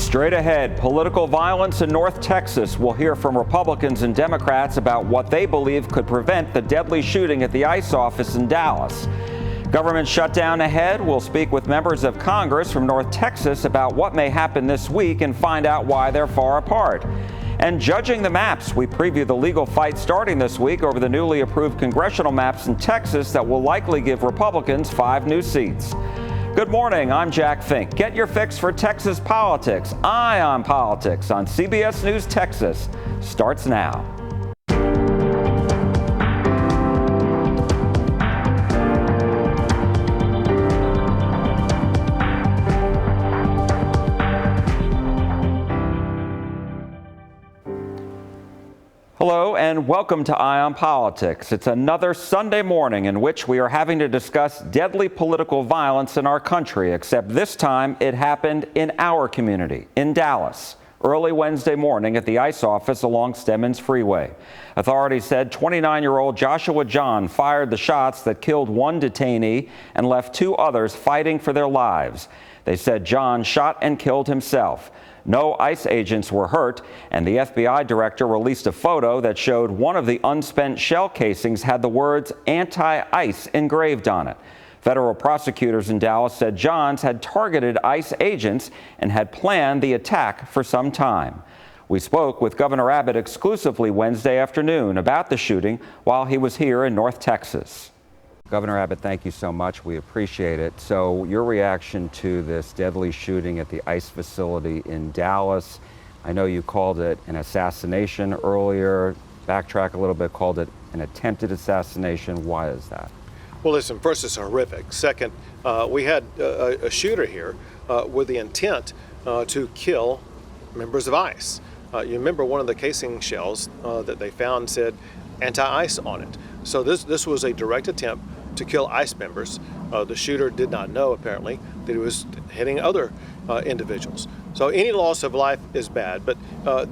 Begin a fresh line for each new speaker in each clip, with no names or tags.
Straight ahead, political violence in North Texas. We'll hear from Republicans and Democrats about what they believe could prevent the deadly shooting at the ICE office in Dallas. Government shutdown ahead. We'll speak with members of Congress from North Texas about what may happen this week and find out why they're far apart. And judging the maps, we preview the legal fight starting this week over the newly approved congressional maps in Texas that will likely give Republicans 5 new seats. Good morning, I'm Jack Fink. Get your fix for Texas politics. Eye on Politics on CBS News Texas starts now. Hello and welcome to Eye on Politics. It's another Sunday morning in which we are having to discuss deadly political violence in our country, except this time it happened in our community, in Dallas, early Wednesday morning at the ICE office along Stemmons Freeway. Authorities said 29-year-old Joshua John fired the shots that killed one detainee and left 2 others fighting for their lives. They said John shot and killed himself. No ICE agents were hurt, and the FBI director released a photo that showed one of the unspent shell casings had the words anti-ICE engraved on it. Federal prosecutors in Dallas said Johns had targeted ICE agents and had planned the attack for some time. We spoke with Governor Abbott exclusively Wednesday afternoon about the shooting while he was here in North Texas. Governor Abbott, thank you so much. We appreciate it. So your reaction to this deadly shooting at the ICE facility in Dallas, I know you called it an assassination earlier. Backtrack a little bit, called it an attempted assassination. Why is that?
Well, listen, first, it's horrific. Second, we had a shooter here with the intent to kill members of ICE. You remember one of the casing shells that they found said anti-ICE on it. So this was a direct attempt to kill ICE members. The shooter did not know, apparently, that he was hitting other individuals. So any loss of life is bad, but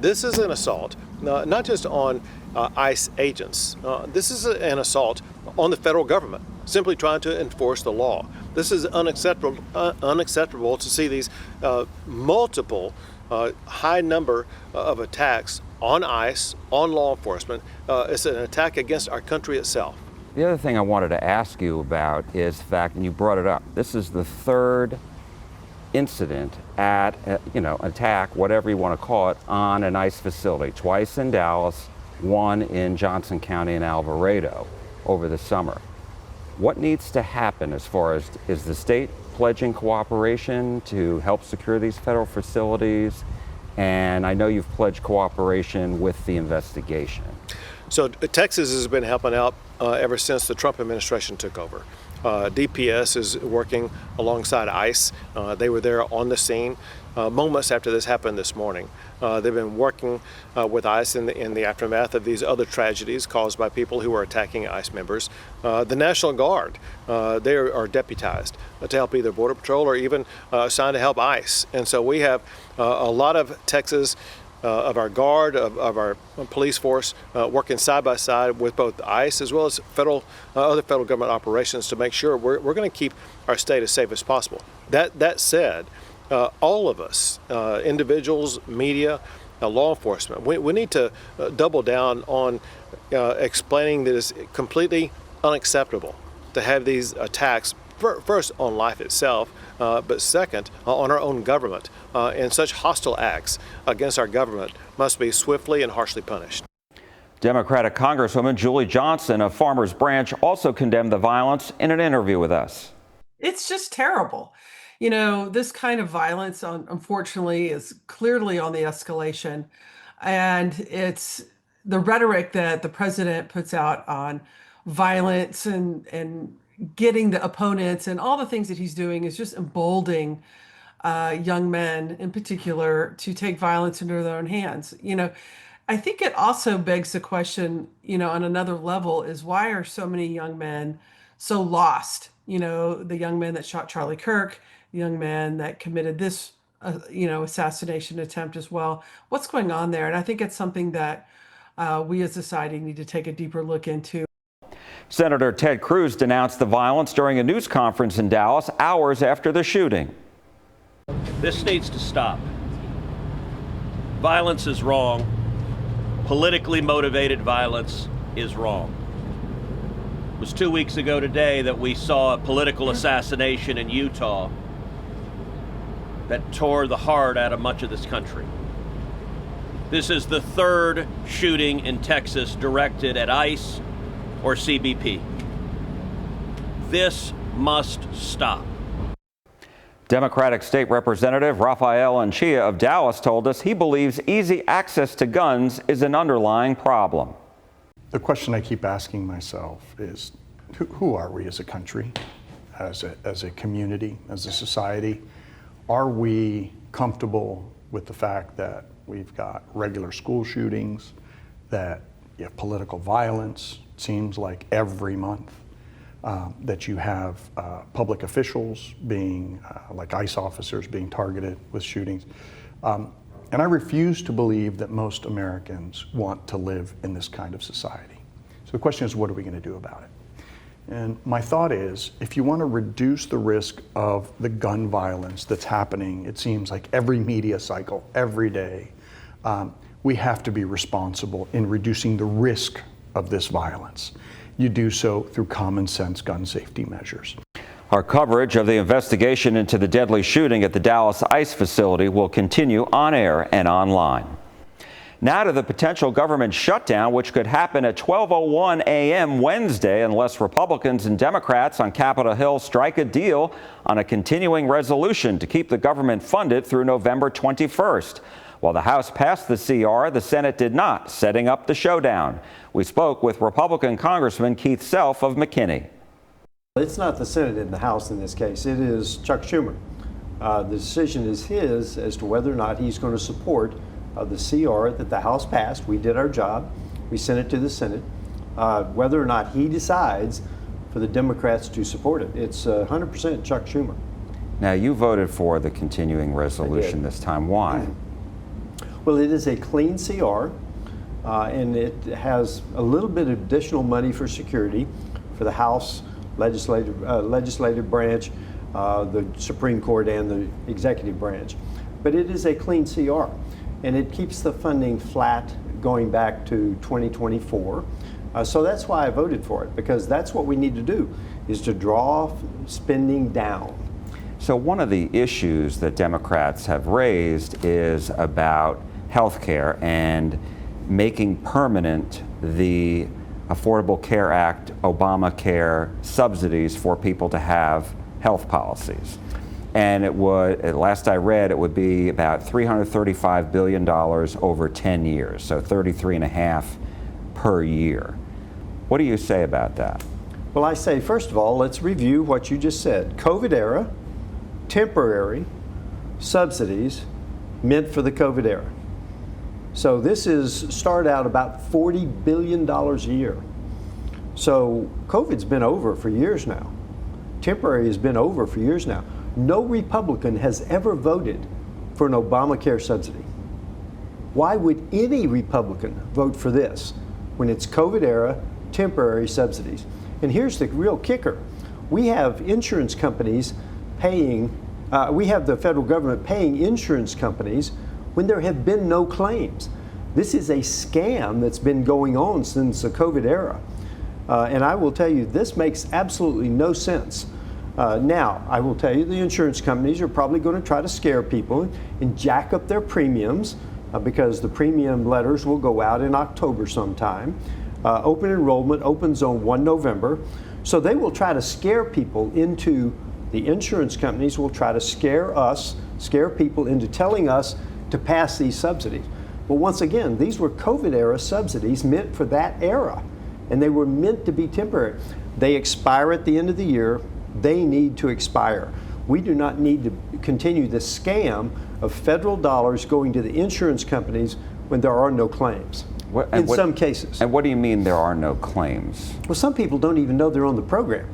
this is an assault, not just on ICE agents. This is an assault on the federal government, simply trying to enforce the law. This is unacceptable to see these multiple high number of attacks on ICE, on law enforcement. It's an attack against our country itself.
The other thing I wanted to ask you about is the fact, and you brought it up, this is the 3rd incident at, attack, whatever you want to call it, on an ICE facility. Twice in Dallas, 1 in Johnson County and Alvarado over the summer. What needs to happen as far as, is the state pledging cooperation to help secure these federal facilities? And I know you've pledged cooperation with the investigation.
So Texas has been helping out ever since the Trump administration took over. DPS is working alongside ICE. They were there on the scene moments after this happened this morning. They've been working with ICE in the aftermath of these other tragedies caused by people who are attacking ICE members. The National Guard, they are deputized to help either Border Patrol or even assigned to help ICE. And so we have a lot of Texas of our Guard, of our police force, working side by side with both ICE as well as other federal government operations to make sure we're going to keep our state as safe as possible. That said, all of us, individuals, media, law enforcement, we need to double down on explaining that it's completely unacceptable to have these attacks, first on life itself, but second, on our own government. And such hostile acts against our government must be swiftly and harshly punished.
Democratic Congresswoman Julie Johnson of Farmers Branch also condemned the violence in an interview with us.
It's just terrible. You know, this kind of violence, unfortunately, is clearly on the escalation. And it's the rhetoric that the president puts out on violence and getting the opponents and all the things that he's doing is just emboldening young men in particular to take violence into their own hands. You know, I think it also begs the question, you know, on another level is why are so many young men so lost? You know, the young man that shot Charlie Kirk, the young man that committed this, assassination attempt as well. What's going on there? And I think it's something that we as a society need to take a deeper look into.
Senator Ted Cruz denounced the violence during a news conference in Dallas hours after the shooting.
This needs to stop. Violence is wrong. Politically motivated violence is wrong. It was 2 weeks ago today that we saw a political assassination in Utah that tore the heart out of much of this country. This is the third shooting in Texas directed at ICE or CBP. This must stop.
Democratic State Representative Rafael Anchia of Dallas told us he believes easy access to guns is an underlying problem.
The question I keep asking myself is, who are we as a country, as a community, as a society? Are we comfortable with the fact that we've got regular school shootings, that you have political violence, it seems like every month, that you have public officials being, like ICE officers being targeted with shootings. And I refuse to believe that most Americans want to live in this kind of society. So the question is, what are we going to do about it? And my thought is, if you want to reduce the risk of the gun violence that's happening, it seems like every media cycle, every day, we have to be responsible in reducing the risk of this violence. You do so through common sense gun safety measures.
Our coverage of the investigation into the deadly shooting at the Dallas ICE facility will continue on air and online. Now to the potential government shutdown, which could happen at 12:01 a.m. Wednesday unless Republicans and Democrats on Capitol Hill strike a deal on a continuing resolution to keep the government funded through November 21st. While the House passed the CR, the Senate did not, setting up the showdown. We spoke with Republican Congressman Keith Self of McKinney.
It's not the Senate and the House in this case. It is Chuck Schumer. The decision is his as to whether or not he's going to support the CR that the House passed. We did our job. We sent it to the Senate. Whether or not he decides for the Democrats to support it, it's 100% Chuck Schumer.
Now, you voted for the continuing resolution this time. Why?
Well, it is a clean CR, and it has a little bit of additional money for security for the House legislative branch, the Supreme Court, and the executive branch. But it is a clean CR, and it keeps the funding flat going back to 2024. So that's why I voted for it, because that's what we need to do, is to draw spending down.
So one of the issues that Democrats have raised is about health care and making permanent the Affordable Care Act, Obamacare subsidies for people to have health policies. And it would, last I read, it would be about $335 billion over 10 years, so 33.5 per year. What do you say about that?
Well, I say, first of all, let's review what you just said. COVID era, temporary subsidies meant for the COVID era. So this is start out about $40 billion a year. So COVID's been over for years now. Temporary has been over for years now. No Republican has ever voted for an Obamacare subsidy. Why would any Republican vote for this when it's COVID era, temporary subsidies? And here's the real kicker. We have insurance companies paying, we have the federal government paying insurance companies when there have been no claims. This is a scam that's been going on since the COVID era. And I will tell you, this makes absolutely no sense. Now, I will tell you, the insurance companies are probably going to try to scare people and jack up their premiums because the premium letters will go out in October sometime. Open enrollment opens on 1 November. So they will try to scare people into, the insurance companies will try to scare people into telling us to pass these subsidies. But once again, these were COVID era subsidies meant for that era, and they were meant to be temporary. They expire at the end of the year. They need to expire. We do not need to continue the scam of federal dollars going to the insurance companies when there are no claims. In some cases.
And what do you mean there are no claims?
Well, some people don't even know they're on the program.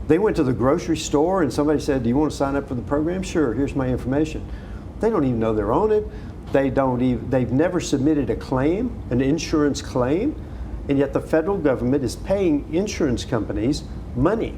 They went to the grocery store and somebody said, "Do you want to sign up for the program?" "Sure, here's my information." They don't even know they're on it. They've never submitted a claim, an insurance claim, and yet the federal government is paying insurance companies money.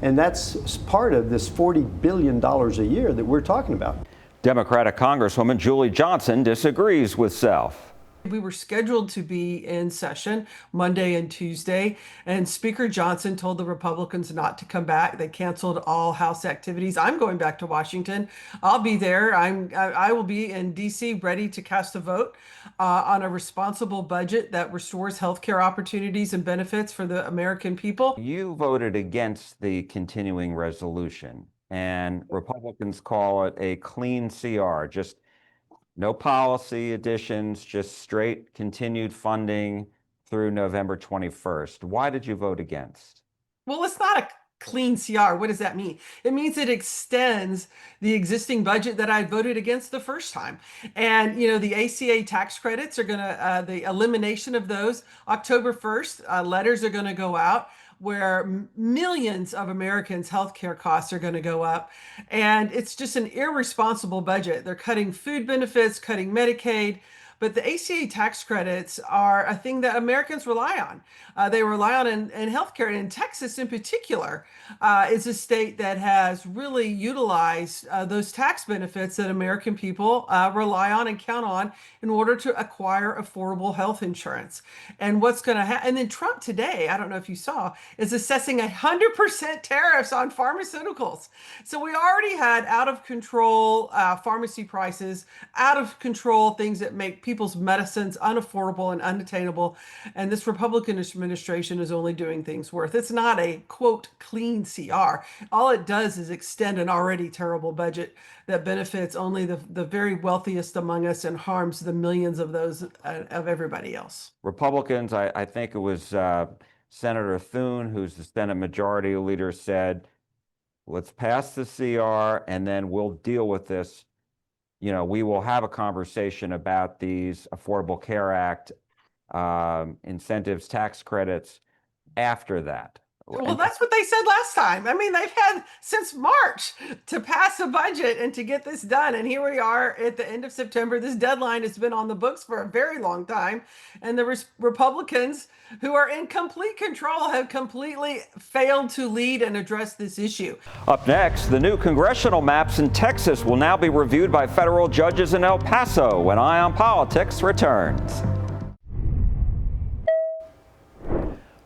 And that's part of this $40 billion a year that we're talking about.
Democratic Congresswoman Julie Johnson disagrees with Self.
We were scheduled to be in session Monday and Tuesday, and Speaker Johnson told the Republicans not to come back. They canceled all House activities. I'm going back to Washington. I'll be there. I will be in D.C. ready to cast a vote on a responsible budget that restores healthcare opportunities and benefits for the American people.
You voted against the continuing resolution, and Republicans call it a clean CR, just no policy additions, just straight continued funding through November 21st. Why did you vote against?
Well, it's not a clean CR. What does that mean? It means it extends the existing budget that I voted against the first time. And, you know, the ACA tax credits are going to, the elimination of those October 1st, letters are going to go out where millions of Americans' healthcare costs are going to go up. And it's just an irresponsible budget. They're cutting food benefits, cutting Medicaid. But the ACA tax credits are a thing that Americans rely on. They rely on in healthcare. And in Texas, in particular, is a state that has really utilized those tax benefits that American people rely on and count on in order to acquire affordable health insurance. And what's going to happen? And then Trump today, I don't know if you saw, is assessing 100% tariffs on pharmaceuticals. So we already had out of control pharmacy prices, out of control things that make people's medicines unaffordable and unattainable. And this Republican administration is only doing things worse. It's not a, quote, clean CR. All it does is extend an already terrible budget that benefits only the very wealthiest among us and harms the millions of those of everybody else.
Republicans, I think it was Senator Thune, who's the Senate Majority Leader, said, let's pass the CR and then we'll deal with this. You know, we will have a conversation about these Affordable Care Act incentives, tax credits after that.
Well, that's what they said last time. I mean, they've had since March to pass a budget and to get this done. And here we are at the end of September. This deadline has been on the books for a very long time. And the Republicans, who are in complete control, have completely failed to lead and address this issue.
Up next, the new congressional maps in Texas will now be reviewed by federal judges in El Paso when Eye on Politics returns.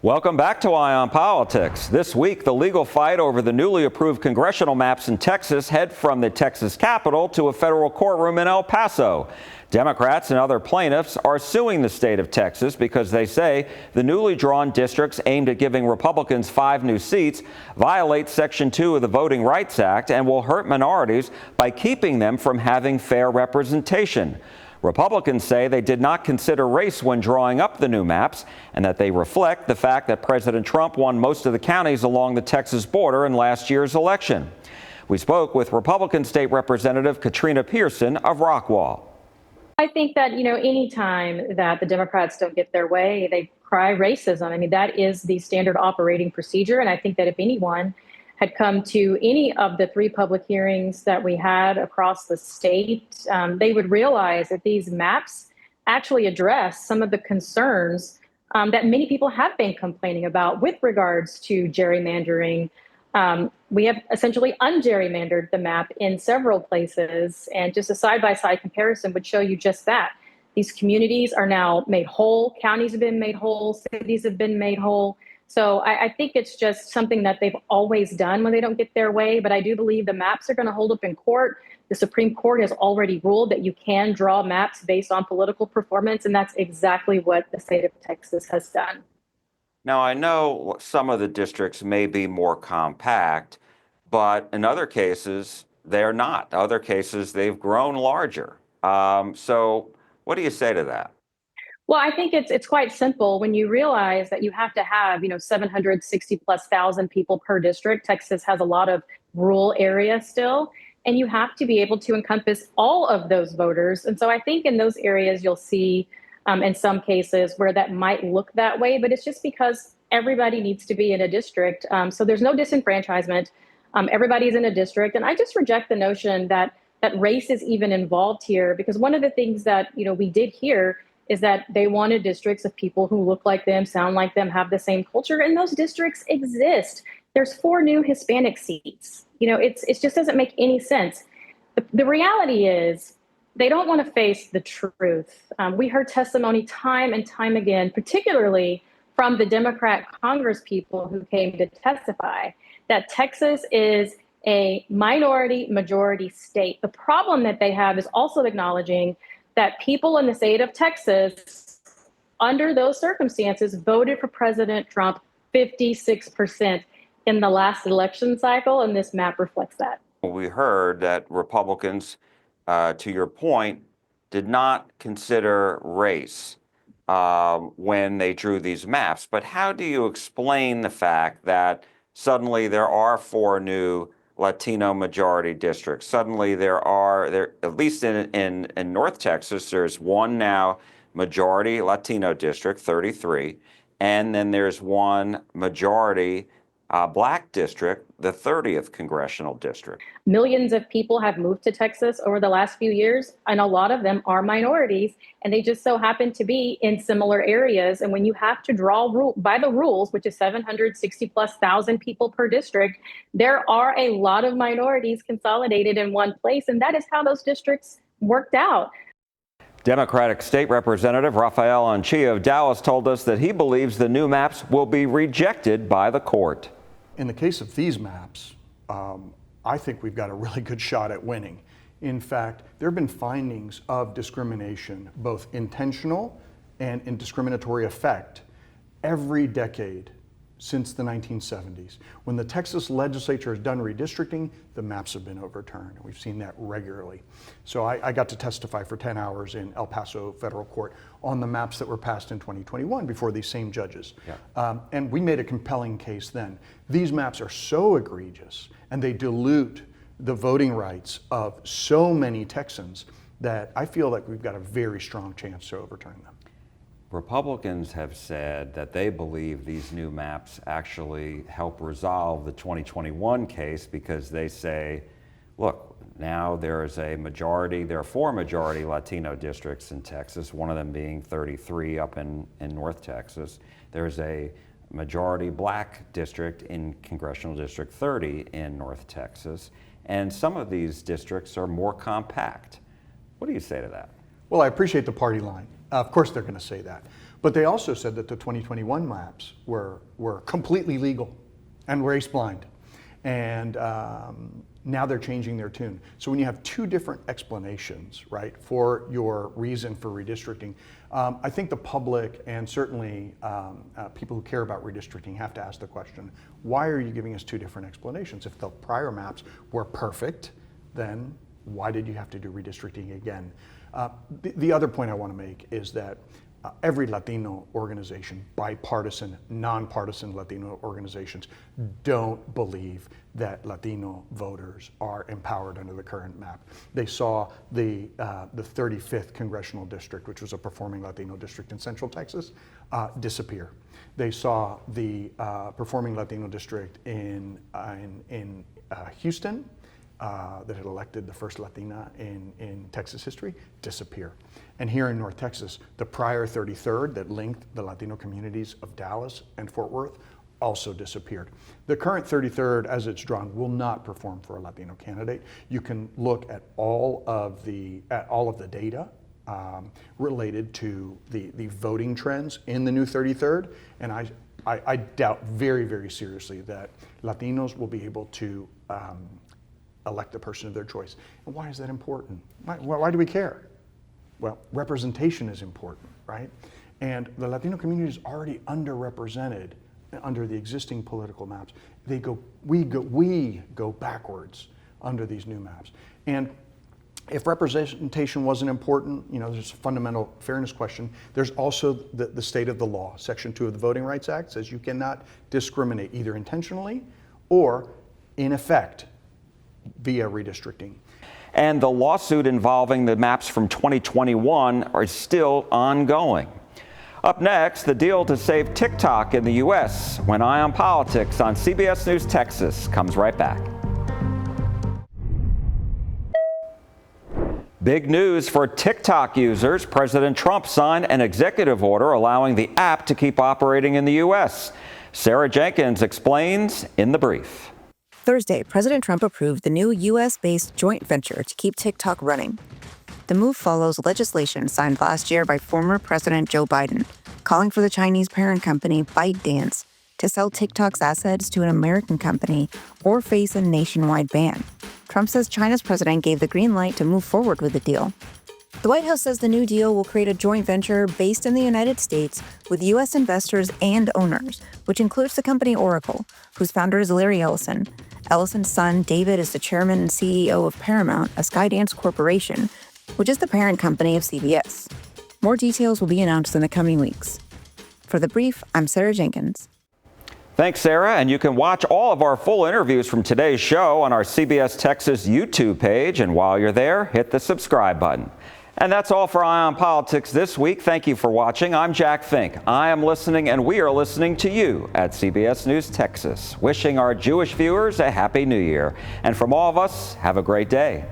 Welcome back to Eye on Politics. This week, the legal fight over the newly approved congressional maps in Texas head from the Texas Capitol to a federal courtroom in El Paso. Democrats and other plaintiffs are suing the state of Texas because they say the newly drawn districts aimed at giving Republicans 5 new seats violate Section 2 of the Voting Rights Act and will hurt minorities by keeping them from having fair representation. Republicans say they did not consider race when drawing up the new maps and that they reflect the fact that President Trump won most of the counties along the Texas border in last year's election. We spoke with Republican State Representative Katrina Pierson of Rockwall.
I think that, you know, any time that the Democrats don't get their way, they cry racism. I mean, that is the standard operating procedure. And I think that if anyone had come to any of the 3 public hearings that we had across the state, they would realize that these maps actually address some of the concerns that many people have been complaining about with regards to gerrymandering. We have essentially ungerrymandered the map in several places, and just a side-by-side comparison would show you just that. These communities are now made whole, counties have been made whole, cities have been made whole. So I think it's just something that they've always done when they don't get their way. But I do believe the maps are going to hold up in court. The Supreme Court has already ruled that you can draw maps based on political performance. And that's exactly what the state of Texas has done.
Now, I know some of the districts may be more compact, but in other cases, they're not. Other cases, they've grown larger. So what do you say to that?
Well, I think it's quite simple when you realize that you have to have, 760,000+ people per district. Texas has a lot of rural areas still, and you have to be able to encompass all of those voters. And so I think in those areas you'll see in some cases where that might look that way, but it's just because everybody needs to be in a district. So there's no disenfranchisement. Everybody's in a district. And I just reject the notion that race is even involved here, because one of the things that, we did hear is that they wanted districts of people who look like them, sound like them, have the same culture, and those districts exist. There's 4 new Hispanic seats. It just doesn't make any sense. The reality is they don't want to face the truth. We heard testimony time and time again, particularly from the Democrat Congress people who came to testify, that Texas is a minority majority state. The problem that they have is also acknowledging that people in the state of Texas, under those circumstances, voted for President Trump 56% in the last election cycle, and this map reflects that.
We heard that Republicans, to your point, did not consider race when they drew these maps. But how do you explain the fact that suddenly there are 4 new Latino majority districts? Suddenly there at least in North Texas, there's 1 now majority Latino district, 33, and then there's 1 majority Black district, the 30th Congressional District.
Millions of people have moved to Texas over the last few years, and a lot of them are minorities, and they just so happen to be in similar areas. And when you have to draw by the rules, which is 760,000+ people per district, there are a lot of minorities consolidated in one place, and that is how those districts worked out.
Democratic State Representative Rafael Anchia of Dallas told us that he believes the new maps will be rejected by the court.
In the case of these maps, I think we've got a really good shot at winning. In fact, there have been findings of discrimination, both intentional and in discriminatory effect, every decade since the 1970s. When the Texas legislature has done redistricting, the maps have been overturned. We've seen that regularly. So I got to testify for 10 hours in El Paso federal court on the maps that were passed in 2021 before these same judges. Yeah. And we made a compelling case then. These maps are so egregious and they dilute the voting rights of so many Texans that I feel like we've got a very strong chance to overturn them.
Republicans have said that they believe these new maps actually help resolve the 2021 case because they say, look, now there is a majority, there are 4 majority Latino districts in Texas, one of them being 33 up in North Texas. There's a majority Black district in Congressional District 30 in North Texas, and some of these districts are more compact. What do you say to that?
Well, I appreciate the party line. Of course they're going to say that. But they also said that the 2021 maps were completely legal and race blind. And now they're changing their tune. So when you have 2 different explanations, right, for your reason for redistricting, I think the public and certainly people who care about redistricting have to ask the question, why are you giving us 2 different explanations? If the prior maps were perfect, then why did you have to do redistricting again? The other point I want to make is that every Latino organization, bipartisan, nonpartisan Latino organizations, don't believe that Latino voters are empowered under the current map. They saw the 35th Congressional District, which was a performing Latino district in Central Texas, disappear. They saw the performing Latino district in Houston, that had elected the first Latina in Texas history, disappear. And here in North Texas, the prior 33rd that linked the Latino communities of Dallas and Fort Worth also disappeared. The current 33rd, as it's drawn, will not perform for a Latino candidate. You can look at all of the data related to the voting trends in the new 33rd, and I doubt very, very seriously that Latinos will be able to elect the person of their choice. And why is that important? Why do we care? Well, representation is important, right? And the Latino community is already underrepresented under the existing political maps. We go backwards under these new maps. And if representation wasn't important, there's a fundamental fairness question. There's also the state of the law. Section 2 of the Voting Rights Act says you cannot discriminate either intentionally or in effect via redistricting.
And the lawsuit involving the maps from 2021 are still ongoing. Up next, the deal to save TikTok in the U.S. when Eye on Politics on CBS News Texas comes right back. Big news for TikTok users. President Trump signed an executive order allowing the app to keep operating in the U.S. Sarah Jenkins explains in the brief.
Thursday, President Trump approved the new U.S.-based joint venture to keep TikTok running. The move follows legislation signed last year by former President Joe Biden, calling for the Chinese parent company ByteDance to sell TikTok's assets to an American company or face a nationwide ban. Trump says China's president gave the green light to move forward with the deal. The White House says the new deal will create a joint venture based in the United States with U.S. investors and owners, which includes the company Oracle, whose founder is Larry Ellison. Ellison's son, David, is the chairman and CEO of Paramount, a Skydance corporation, which is the parent company of CBS. More details will be announced in the coming weeks. For The Brief, I'm Sarah Jenkins.
Thanks, Sarah. And you can watch all of our full interviews from today's show on our CBS Texas YouTube page. And while you're there, hit the subscribe button. And that's all for Eye on Politics this week. Thank you for watching. I'm Jack Fink. I am listening, and we are listening to you at CBS News Texas. Wishing our Jewish viewers a Happy New Year. And from all of us, have a great day.